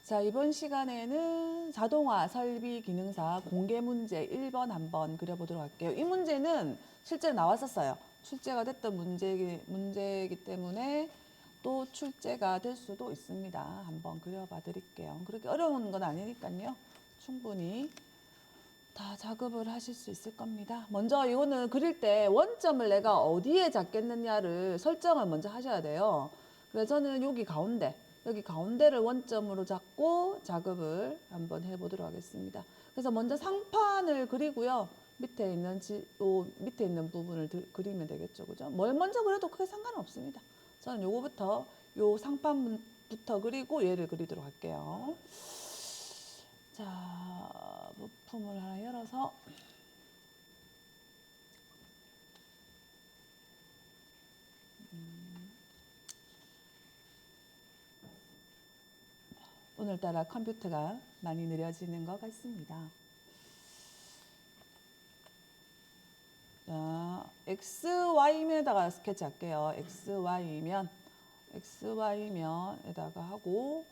자, 이번 시간에는 자동화 설비 기능사 공개 문제 1번 한번 그려보도록 할게요. 이 문제는 실제로 나왔었어요. 출제가 됐던 문제이기 때문에 또 출제가 될 수도 있습니다. 한번 그려봐 드릴게요. 그렇게 어려운 건 아니니까요. 충분히 다 작업을 하실 수 있을 겁니다. 먼저 이거는 그릴 때 원점을 내가 어디에 잡겠느냐를 설정을 먼저 하셔야 돼요. 그래서 저는 여기 가운데를 원점으로 잡고 작업을 한번 해보도록 하겠습니다. 그래서 먼저 상판을 그리고요. 밑에 있는 부분을 그리면 되겠죠. 그죠? 뭘 먼저 그려도 크게 상관은 없습니다. 저는 요 상판부터 그리고 얘를 그리도록 할게요. 자, 부품을 하나 열어서 오늘따라 컴퓨터가 많이 느려지는 것 같습니다. 자, XY면에다가 스케치 할게요. XY면에다가 하고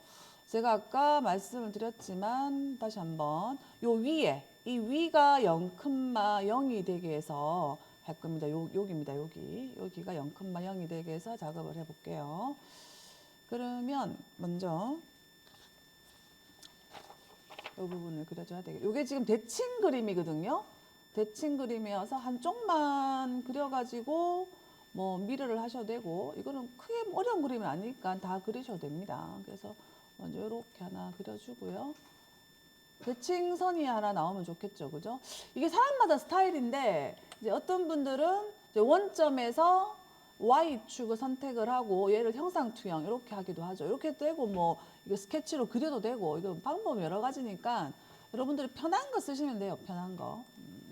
제가 아까 말씀을 드렸지만 다시 한번 이 위가 0,0이 되게 해서 할 겁니다. 여기입니다. 여기가 0,0이 되게 해서 작업을 해볼게요. 그러면 먼저 이 부분을 그려줘야 되겠죠. 이게 지금 대칭 그림이거든요. 대칭 그림이어서 한쪽만 그려가지고 뭐 미르를 하셔도 되고 이거는 크게 어려운 그림은 아니니까 다 그리셔도 됩니다. 그래서 먼저 이렇게 하나 그려주고요. 대칭선이 하나 나오면 좋겠죠, 그죠? 이게 사람마다 스타일인데 이제 어떤 분들은 이제 원점에서 Y축을 선택을 하고 얘를 형상투영 이렇게 하기도 하죠. 이렇게 해도 되고 뭐 이거 스케치로 그려도 되고 이거 방법 여러 가지니까 여러분들이 편한 거 쓰시면 돼요. 편한 거.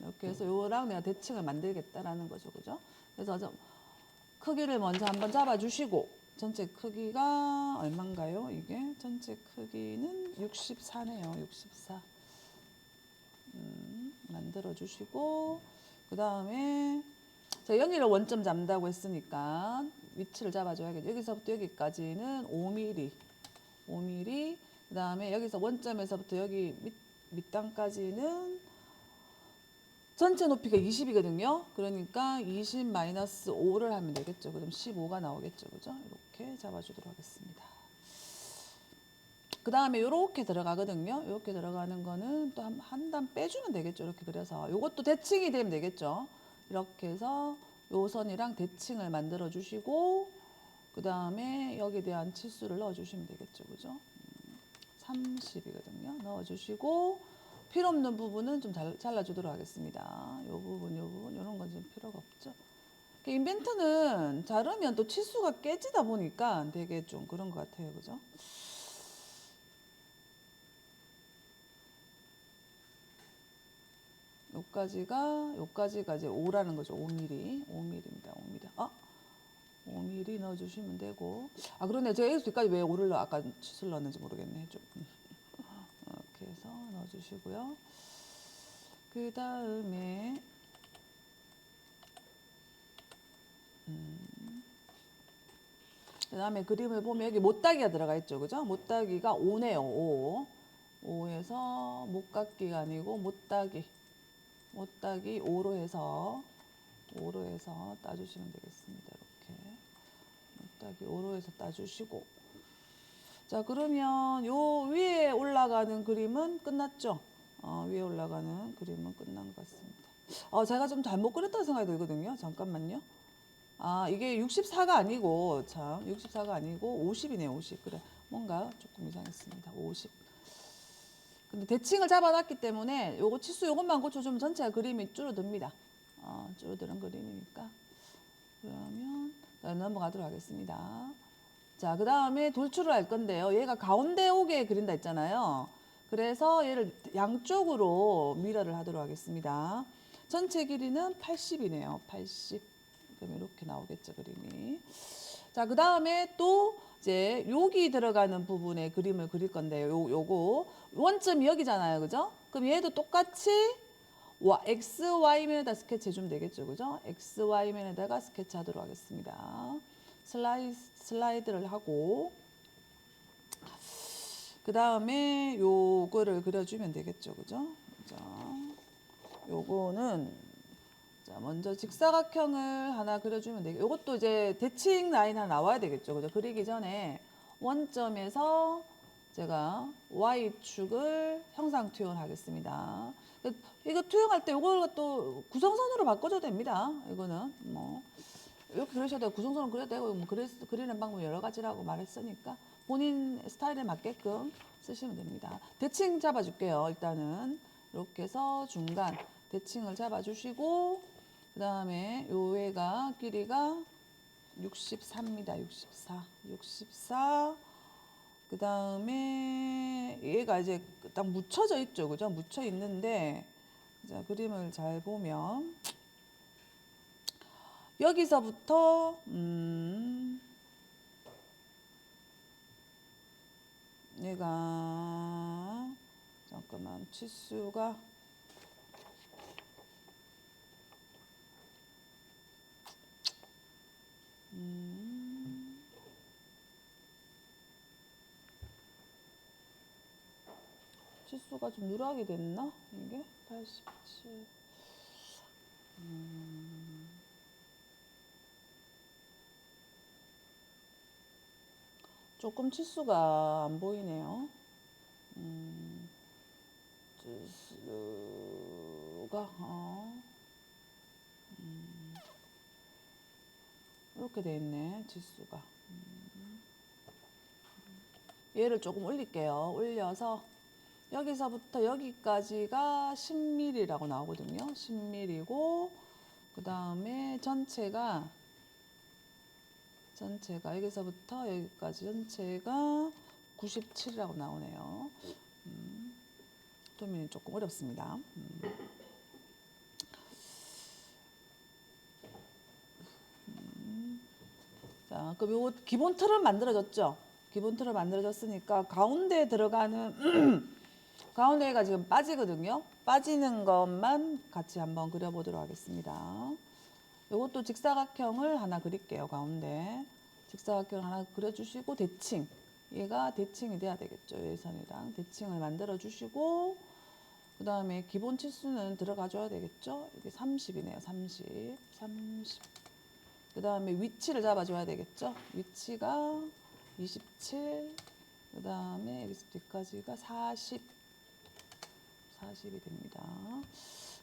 이렇게 해서 요랑 내가 대칭을 만들겠다라는 거죠, 그죠? 그래서 좀 크기를 먼저 한번 잡아주시고 전체 크기가 얼마인가요? 이게 전체 크기는 64네요. 64 만들어 주시고 그 다음에 자, 여기를 원점 잡는다고 했으니까 위치를 잡아줘야겠죠. 여기서부터 여기까지는 5mm 그 다음에 여기서 원점에서부터 여기 밑단까지는 전체 높이가 20이거든요. 그러니까 20-5를 하면 되겠죠. 그럼 15가 나오겠죠. 그죠? 이렇게 잡아주도록 하겠습니다. 그 다음에 이렇게 들어가거든요. 이렇게 들어가는 거는 또 한 단 빼주면 되겠죠. 이렇게 그려서. 이것도 대칭이 되면 되겠죠. 이렇게 해서 요 선이랑 대칭을 만들어 주시고 그 다음에 여기에 대한 치수를 넣어 주시면 되겠죠. 그죠? 30이거든요. 넣어 주시고 필요 없는 부분은 좀 잘라주도록 하겠습니다. 요 부분, 이런 건 좀 필요가 없죠. 인벤트는 자르면 또 치수가 깨지다 보니까 되게 좀 그런 것 같아요. 그죠? 요까지가 이제 5라는 거죠. 5mm. 5mm입니다. 5mm. 5mm 넣어주시면 되고. 그러네. 제가 여기까지 왜 5를 아까 치수를 넣었는지 모르겠네. 좀. 이렇게 해서 넣어주시고요. 그 다음에, 그림을 보면 여기 못따기가 들어가 있죠. 그죠? 못따기가 5네요. 5. 5에서 못깎기가 아니고 못따기 5로 해서 따주시면 되겠습니다. 이렇게 못따기 5로 해서 따주시고 자 그러면 요 위에 올라가는 그림은 끝났죠? 위에 올라가는 그림은 끝난 것 같습니다. 제가 좀 잘못 그렸다는 생각이 들거든요. 잠깐만요. 이게 64가 아니고 64가 아니고 50이네요. 50. 그래. 뭔가 조금 이상했습니다. 50. 근데 대칭을 잡아놨기 때문에 요거 치수 요것만 고쳐주면 전체가 그림이 줄어듭니다. 줄어드는 그림이니까. 그러면 넘어가도록 하겠습니다. 자, 그 다음에 돌출을 할 건데요. 얘가 가운데 오게 그린다 했잖아요. 그래서 얘를 양쪽으로 미러를 하도록 하겠습니다. 전체 길이는 80이네요. 80. 그럼 이렇게 나오겠죠, 그림이. 자, 그 다음에 또 이제 여기 들어가는 부분에 그림을 그릴 건데요. 요거 원점이 여기잖아요. 그죠? 그럼 얘도 똑같이 XY면에다 스케치 해주면 되겠죠. 그죠? XY면에다가 스케치 하도록 하겠습니다. 슬라이드를 하고 그 다음에 요거를 그려주면 되겠죠, 그죠? 자, 요거는 자 먼저 직사각형을 하나 그려주면 되겠. 요것도 이제 대칭 라인 하나 나와야 되겠죠, 그죠? 그리기 전에 원점에서 제가 y축을 형상 투영하겠습니다. 이거 투영할 때 이걸 또 구성선으로 바꿔줘도 됩니다. 이거는 뭐 이렇게 그리셔도 되고 구성선으로 그려도 되고 뭐 그리는 방법이 여러 가지라고 말했으니까 본인 스타일에 맞게끔 쓰시면 됩니다. 대칭 잡아줄게요. 일단은 이렇게 해서 중간 대칭을 잡아주시고 그 다음에 요 애가 길이가 64입니다. 64. 그 다음에 얘가 이제 딱 묻혀져 있죠. 그죠? 묻혀 있는데 자, 그림을 잘 보면 여기서부터 얘가 잠깐만 치수가 치수가 좀 누락이 됐나? 이게 87 조금 치수가 안 보이네요. 치수가 이렇게 돼 있네. 치수가 얘를 조금 올릴게요. 올려서 여기서부터 여기까지가 10mm라고 나오거든요. 10mm고 그 다음에 전체가 여기서부터 여기까지 전체가 97이라고 나오네요. 도면이 조금 어렵습니다. 자, 그럼 요 기본 틀은 만들어졌죠? 기본 틀을 만들어졌으니까 가운데 들어가는 가운데가 지금 빠지거든요. 빠지는 것만 같이 한번 그려보도록 하겠습니다. 이것도 직사각형을 하나 그릴게요. 가운데 직사각형을 하나 그려주시고 대칭 얘가 대칭이 돼야 되겠죠. 예선이랑 대칭을 만들어 주시고 그 다음에 기본 치수는 들어가 줘야 되겠죠. 이게 30이네요. 30. 그 다음에 위치를 잡아줘야 되겠죠. 위치가 27. 그 다음에 여기서 뒤까지가 40. 40이 됩니다.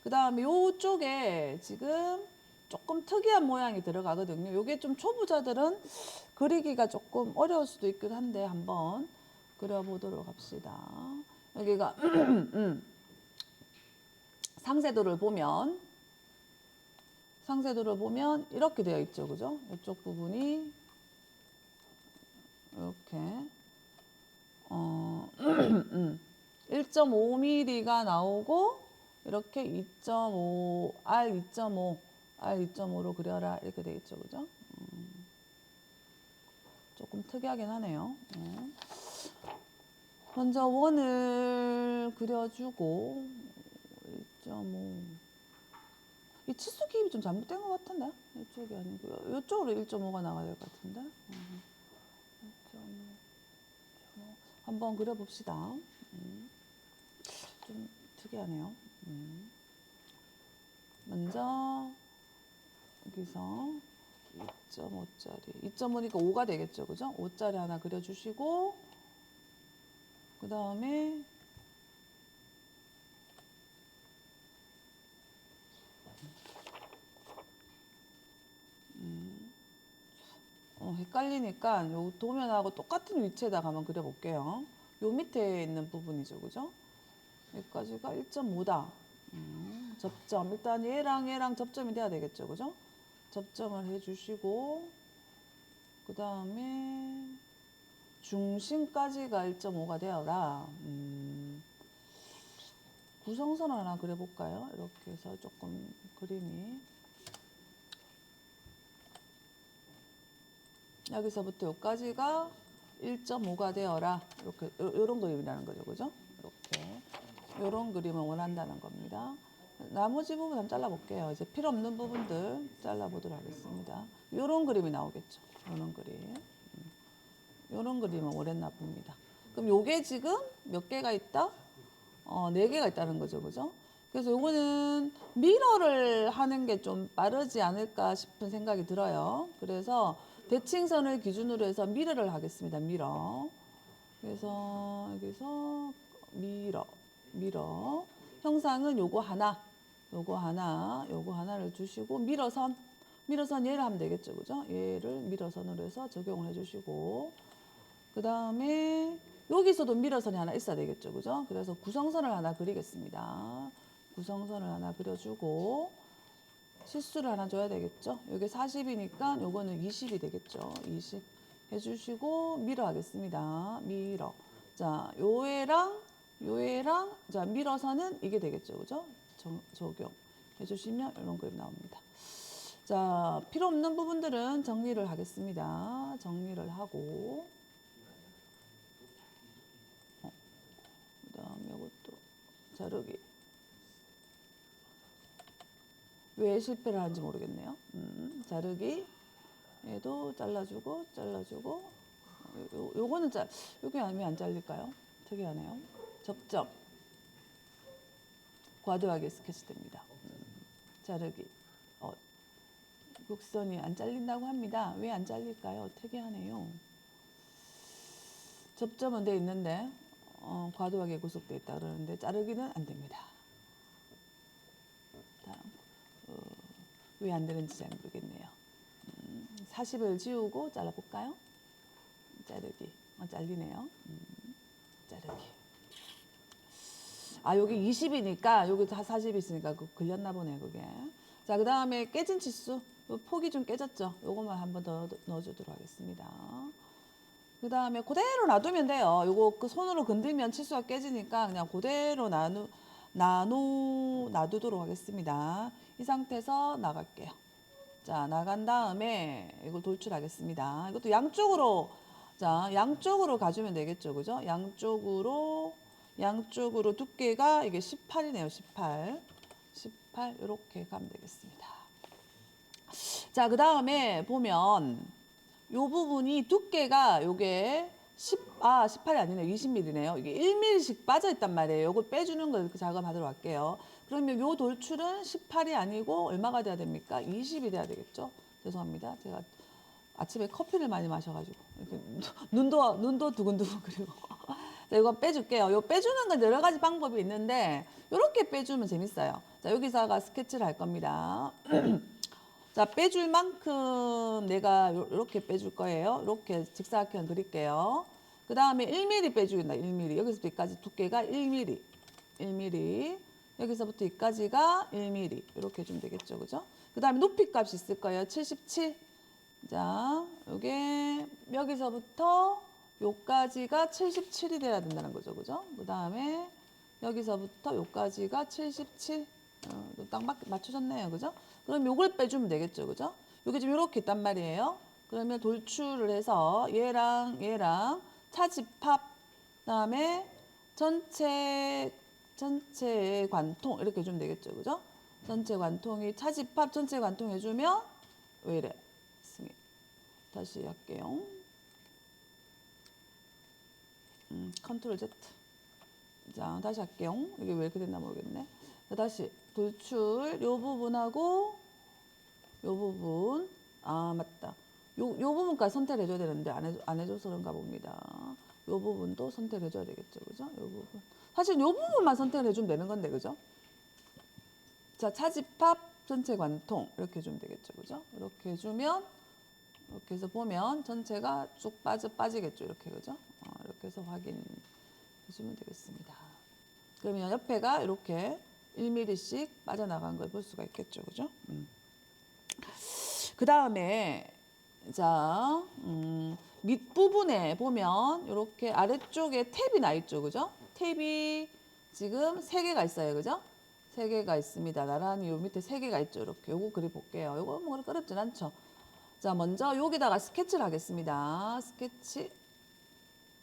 그 다음에 요쪽에 지금 조금 특이한 모양이 들어가거든요. 요게 좀 초보자들은 그리기가 조금 어려울 수도 있긴 한데 한번 그려보도록 합시다. 여기가 상세도를 보면 이렇게 되어 있죠. 그죠? 이쪽 부분이 이렇게 1.5mm가 나오고 이렇게 2.5 R2.5로 그려라 이렇게 되어 있죠. 그죠? 조금 특이하긴 하네요. 먼저 원을 그려주고 1.5 이 치수 기입이 좀 잘못된 것 같은데? 이쪽이 아니고요. 이쪽으로 1.5가 나가야 될 것 같은데? 1.5 한번 그려봅시다. 좀 특이하네요. 먼저 여기서 2.5짜리 2.5니까 5가 되겠죠. 그죠? 5짜리 하나 그려주시고 그 다음에 헷갈리니까 요 도면하고 똑같은 위치에다가 한번 그려볼게요. 요 밑에 있는 부분이죠. 그죠? 여기까지가 1.5다. 접점. 일단 얘랑 접점이 돼야 되겠죠. 그죠? 접점을 해주시고 그 다음에 중심까지가 1.5가 되어라. 구성선을 하나 그려볼까요? 이렇게 해서 조금 그림이 여기서부터 여기까지가 1.5가 되어라. 이렇게 요런 그림이라는 거죠. 그죠? 이렇게 요런 그림을 원한다는 겁니다. 나머지 부분 한번 잘라볼게요. 이제 필요 없는 부분들 잘라보도록 하겠습니다. 요런 그림이 나오겠죠. 요런 그림. 요런 그림은 원했나 봅니다. 그럼 요게 지금 몇 개가 있다? 4개가 있다는 거죠. 그죠? 그래서 요거는 미러를 하는 게 좀 빠르지 않을까 싶은 생각이 들어요. 그래서 대칭선을 기준으로 해서 미러를 하겠습니다. 미러. 그래서 여기서 미러. 형상은 요거 하나를 주시고 미러선 얘를 하면 되겠죠. 그죠? 얘를 미러선으로 해서 적용을 해주시고 그 다음에 여기서도 미러선이 하나 있어야 되겠죠. 그죠? 그래서 구성선을 하나 그리겠습니다. 구성선을 하나 그려주고 실수를 하나 줘야 되겠죠. 이게 40이니까 요거는 20이 되겠죠. 20 해주시고 미러 하겠습니다. 미러. 자, 요애랑 자 미러선은 이게 되겠죠. 그죠? 적용 해주시면 이런 그림 나옵니다. 자, 필요 없는 부분들은 정리를 하겠습니다. 정리를 하고 그다음에 이것도 자르기. 왜 실패를 하는지 모르겠네요. 자르기 얘도 잘라주고 요거는 여기 왜 안 잘릴까요? 특이하네요. 접점 과도하게 스케치됩니다. 자르기 곡선이 안 잘린다고 합니다. 왜 안 잘릴까요? 특이하네요. 접점은 돼 있는데 과도하게 구속돼 있다 그러는데 자르기는 안 됩니다. 다음 왜 안 되는지 잘 모르겠네요. 40을 지우고 잘라볼까요? 자르기. 잘리네요. 자르기. 여기 20이니까 여기 다 40이 있으니까 걸렸나 보네 그게. 자, 그 다음에 깨진 치수. 폭이 좀 깨졌죠. 요것만 한번 더 넣어주도록 하겠습니다. 그 다음에 그대로 놔두면 돼요. 요거 그 손으로 건들면 치수가 깨지니까 그냥 그대로 놔두도록 하겠습니다. 이 상태에서 나갈게요. 자, 나간 다음에 이걸 돌출하겠습니다. 이것도 양쪽으로 가주면 되겠죠. 그죠? 양쪽으로 두께가 이게 18이네요. 18 이렇게 가면 되겠습니다. 자, 그 다음에 보면 요 부분이 두께가 요게 18이 아니네요. 20mm네요. 이게 1mm씩 빠져있단 말이에요. 요걸 빼주는 걸 작업하도록 할게요. 그러면 요 돌출은 18이 아니고 얼마가 돼야 됩니까? 20이 돼야 되겠죠? 죄송합니다. 제가 아침에 커피를 많이 마셔가지고 이렇게 눈도 두근두근 그리고 자, 이거 빼줄게요. 요 빼주는 건 여러 가지 방법이 있는데 이렇게 빼주면 재밌어요. 자, 여기다가 스케치를 할 겁니다. 자, 빼줄 만큼 내가 이렇게 빼줄 거예요. 이렇게 직사각형 그릴게요. 그 다음에 1mm 빼주겠다. 1mm. 여기서부터 여기까지 두께가 1mm. 여기서부터 여기까지가 1mm. 이렇게 해주면 되겠죠. 그죠? 그 다음에 높이 값이 있을 거예요. 77. 자, 요게 여기서부터 요까지가 77이 돼야 된다는 거죠. 그죠? 그 다음에 여기서부터 요까지가 77. 딱 맞춰졌네요. 그죠? 그럼 요걸 빼주면 되겠죠. 그죠? 요게 지금 요렇게 있단 말이에요. 그러면 돌출을 해서 얘랑 차집합, 그다음에 전체 관통 이렇게 해주면 되겠죠. 그죠? 전체 관통이 차집합, 전체 관통 해주면 왜 이래? 다시 할게요. 컨트롤 Z. 자, 다시 할게요. 이게 왜 이렇게 됐나 모르겠네. 자, 다시 돌출 요 부분하고 요 부분. 맞다. 요 부분까지 선택을 해줘야 되는데 안 해줘서 그런가 봅니다. 요 부분도 선택을 해줘야 되겠죠. 그죠? 요 부분. 사실 요 부분만 선택을 해주면 되는 건데, 그죠? 자, 차집합, 전체 관통 이렇게 해주면 되겠죠. 그죠? 이렇게 해주면 이렇게 해서 보면 전체가 쭉 빠지겠죠. 이렇게, 그죠? 이렇게 해서 확인해주면 되겠습니다. 그러면 옆에가 이렇게 1mm씩 빠져나간 걸 볼 수가 있겠죠. 그죠? 그 다음에, 자, 밑부분에 보면 이렇게 아래쪽에 탭이 나 있죠. 그죠? 탭이 지금 3개가 있어요. 그죠? 3개가 있습니다. 나란히 요 밑에 3개가 있죠. 이렇게. 요거 그려볼게요. 요거 뭐 그렇게 어렵진 않죠. 자, 먼저 여기다가 스케치를 하겠습니다. 스케치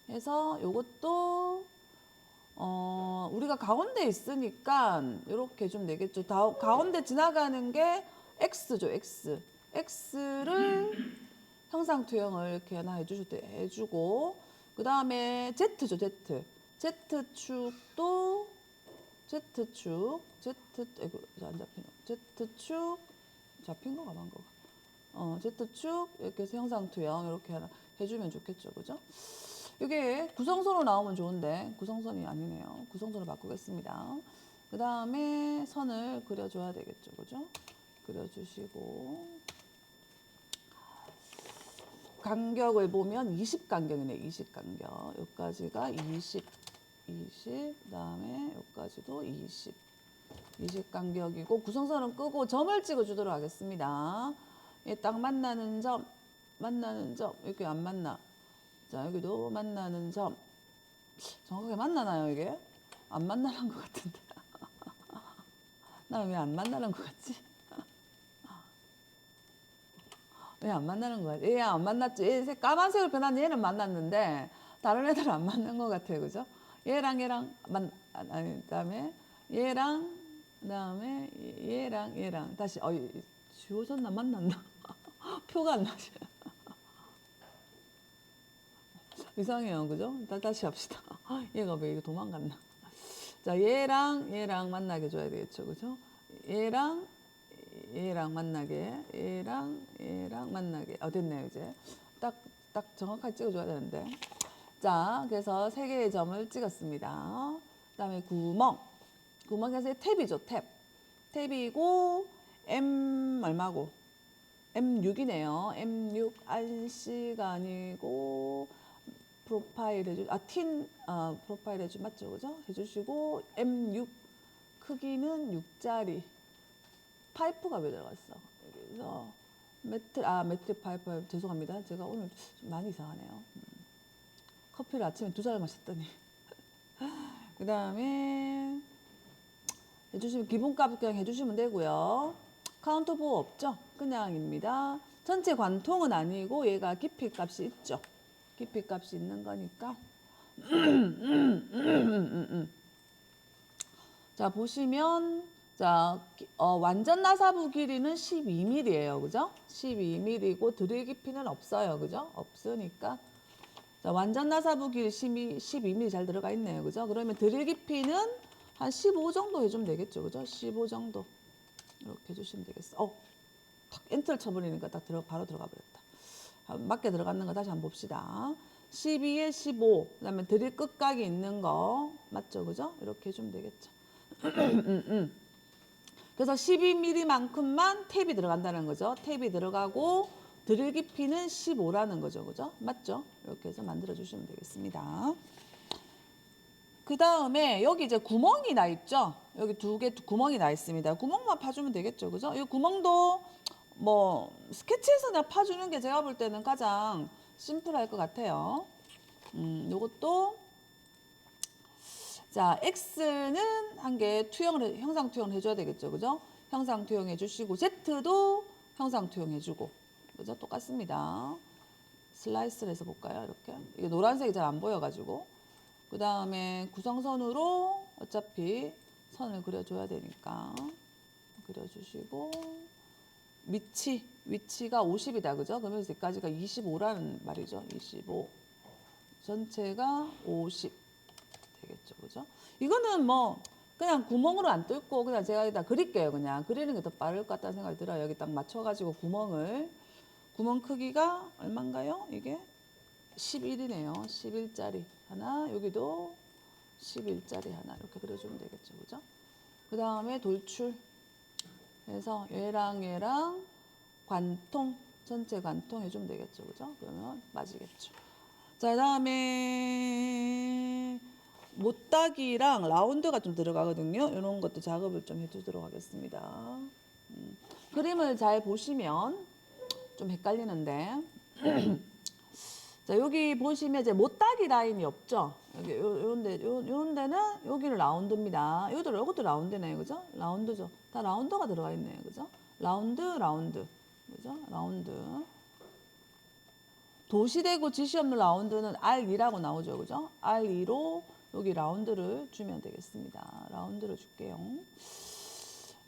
해서 요것도 우리가 가운데 있으니까 이렇게 좀 되겠죠. 가운데 지나가는 게 X죠. X를 형상 투영을 이렇게 하나 해주고 그 다음에 Z죠, Z. Z축도 Z축, 아이고, 안 잡히네. Z축, 잡힌 거가 만 거가. Z축, 이렇게 해서 형상투영, 이렇게 하나 해주면 좋겠죠, 그죠? 이게 구성선으로 나오면 좋은데, 구성선이 아니네요. 구성선으로 바꾸겠습니다. 그 다음에 선을 그려줘야 되겠죠, 그죠? 그려주시고. 간격을 보면 20 간격이네, 20 간격. 여기까지가 20, 그 다음에 여기까지도 20. 20 간격이고 구성선은 끄고 점을 찍어주도록 하겠습니다. 딱 만나는 점, 이렇게 안 만나. 자, 여기도 만나는 점. 정확하게 만나나요, 이게? 안 만나는 것 같은데. 나는 왜 안 만나는 것 같지? 왜 안 만나는 거 같아? 얘 안 만났죠? 얘 까만색으로 변한 얘는 만났는데 다른 애들은 안 만난 것 같아요, 그죠? 얘랑 그다음에 얘랑 그다음에 얘랑 다시 지워졌나 만났나? 표가 안 나죠. 이상해요, 그죠? 다시 합시다. 얘가 왜 이거 도망갔나? 자, 얘랑 만나게 줘야 되겠죠, 그죠? 얘랑 만나게, 얘랑 만나게. 됐네요, 이제. 딱 정확하게 찍어줘야 되는데. 자, 그래서 세 개의 점을 찍었습니다. 그 다음에 구멍에서 탭이죠, 탭. 탭이고, M 얼마고? M6이네요. M6 안씨가 아니고, 프로파일 프로파일 해주 맞죠, 그죠? 해주시고, M6 크기는 6짜리. 파이프가 왜 들어갔어? 그래서 매트릭 파이프 죄송합니다. 제가 오늘 좀 많이 이상하네요. 커피를 아침에 2잔을 마셨더니. 그 다음에 해주시면 기본값 그냥 해주시면 되고요. 카운터 보호 없죠? 그냥입니다. 전체 관통은 아니고 얘가 깊이 값이 있죠. 깊이 값이 있는 거니까. 자, 보시면 자, 완전 나사부 길이는 12mm예요. 그죠? 12mm고 드릴 깊이는 없어요. 그죠? 없으니까. 자, 완전 나사부 길이 12mm 잘 들어가 있네요. 그죠? 그러면 드릴 깊이는 한 15 정도 해주면 되겠죠. 그죠? 15 정도. 이렇게 해주시면 되겠어. 탁 엔터를 쳐버리니까 바로 들어가 버렸다. 맞게 들어갔는 거 다시 한번 봅시다. 12에 15. 그 다음에 드릴 끝각이 있는 거. 맞죠? 그죠? 이렇게 해주면 되겠죠. 그래서 12mm만큼만 탭이 들어간다는 거죠. 탭이 들어가고 드릴 깊이는 15라는 거죠. 그죠? 맞죠? 이렇게 해서 만들어 주시면 되겠습니다. 그 다음에 여기 이제 구멍이 나 있죠. 여기 두 개 구멍이 나 있습니다. 구멍만 파주면 되겠죠. 그죠? 이 구멍도 뭐 스케치에서 그냥 파주는 게 제가 볼 때는 가장 심플할 것 같아요. 요것도 자, X는 한 개 형상 투영을 해줘야 되겠죠. 그죠? 형상 투영 해주시고, Z도 형상 투영 해주고. 그죠? 똑같습니다. 슬라이스를 해서 볼까요? 이렇게. 이게 노란색이 잘 안 보여가지고. 그 다음에 구성선으로 어차피 선을 그려줘야 되니까. 그려주시고. 위치가 50이다. 그죠? 그러면 여기까지가 25라는 말이죠. 25. 전체가 50. 되겠죠, 그죠? 이거는 뭐 그냥 구멍으로 안 뚫고 그냥 제가 여기다 그릴게요. 그냥 그리는 게 더 빠를 것 같다는 생각이 들어요. 여기 딱 맞춰가지고 구멍 크기가 얼마인가요? 이게 11이네요. 11짜리 하나, 여기도 11짜리 하나 이렇게 그려주면 되겠죠, 그죠? 그 다음에 돌출 해서 얘랑 전체 관통 해주면 되겠죠, 그죠? 그러면 맞이겠죠. 자, 그다음에 못따기랑 라운드가 좀 들어가거든요. 이런 것도 작업을 좀 해주도록 하겠습니다. 그림을 잘 보시면 좀 헷갈리는데 자, 여기 보시면 이제 못따기 라인이 없죠. 여기 요런 데는 여기는 라운드입니다. 이것도 라운드네요. 그죠? 라운드죠. 다 라운드가 들어가 있네요. 그죠? 라운드. 그죠? 라운드. 도시되고 지시 없는 라운드는 R2라고 나오죠. 그죠? R2로 여기 라운드를 주면 되겠습니다. 라운드를 줄게요.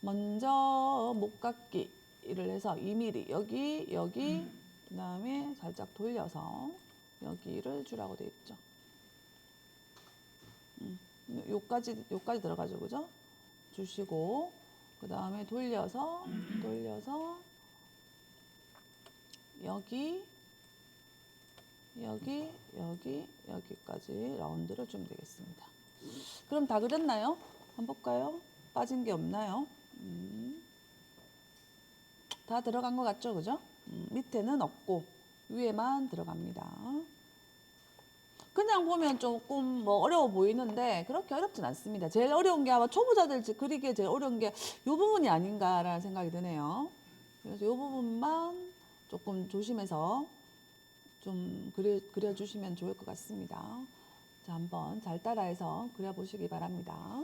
먼저 목깎이를 해서 2mm 여기 그 다음에 살짝 돌려서 여기를 주라고 돼 있죠. 요까지 들어가죠, 그죠? 주시고 그 다음에 돌려서 여기까지 라운드를 주면 되겠습니다. 그럼 다 그렸나요? 한번 볼까요? 빠진 게 없나요? 다 들어간 것 같죠, 그죠? 밑에는 없고 위에만 들어갑니다. 그냥 보면 조금 뭐 어려워 보이는데 그렇게 어렵진 않습니다. 제일 어려운 게 아마 초보자들 그리기에 제일 어려운 게 이 부분이 아닌가라는 생각이 드네요. 그래서 이 부분만 조금 조심해서 좀 그려주시면 좋을 것 같습니다. 자, 한번 잘 따라해서 그려보시기 바랍니다.